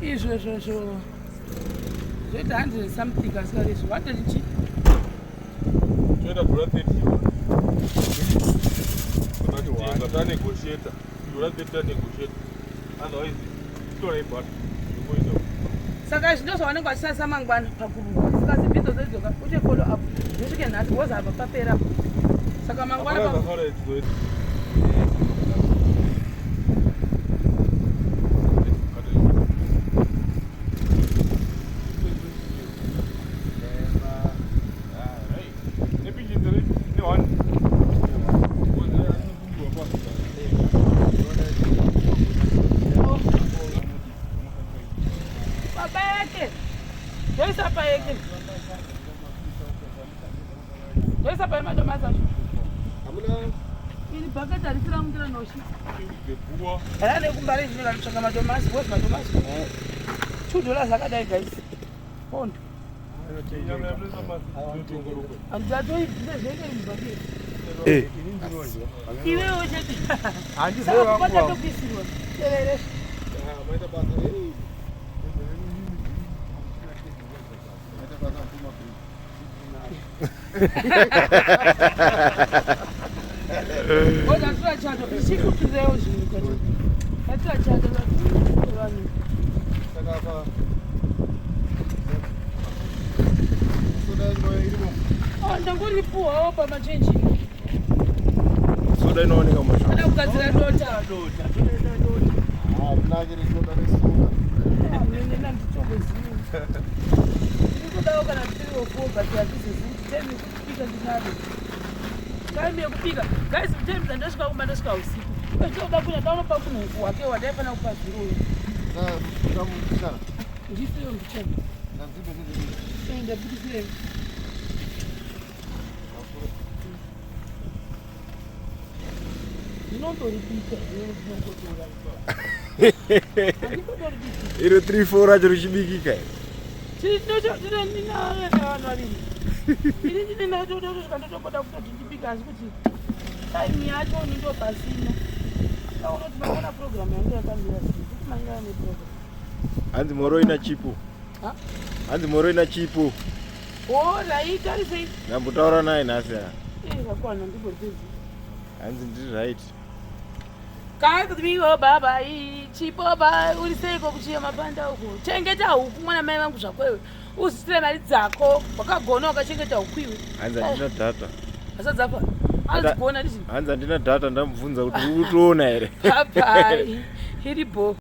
Izvo 100 something asikarizvo watatichi toenda dhora 30 kuti tanegotiata dhora 30 tanegotiata otherwise tora ibhata saka izvi ndozvavanenge vachisasa mangwana pakuruka saka zibhidzo zedzoka uche follow up zvisvike nhasi wozabva papera saka mangwana $2 akadai guys pondo iwewe chetiaatopisirwa terere oda turachato ichikutirewo zvinhu aturachato ndangoripuwawo pamachenji soda inooneka ada kugadzira dota nena nditokozivi ndikudawo kana ndirirofuo but hazvizizi temi kupika ndinado kaimi yekupika guys temi dzandasvika kumba ndasvika usiku echitoda kunya ndanopa kunhuku wake wandaifanira kupa 0 ndisiyo ndichema ndabudisire iro 3-4 racho richibikika ndinatoda kutoti ndibika asi kuti taimi yacho nindo pasina aunoti maona program yangu yakamira kuti mangana neprogram hanzi moro ina chipu hanzi moro ina chipu right arisei ndambotaura naye nhasi kakwana ndiboriezi hanzi ndiri right kakudziviwo baba chipo ba uriseiko kuchiya mapanda uko chengeta huku mwana mai vangu zvakwewe uzisire mari dzako wakagona ukachengeta huku iwe hanzi handina dhata asadzapa anozigona ndizvi hanzi handina dhata ndamubvunza kuti utoona here papai iribo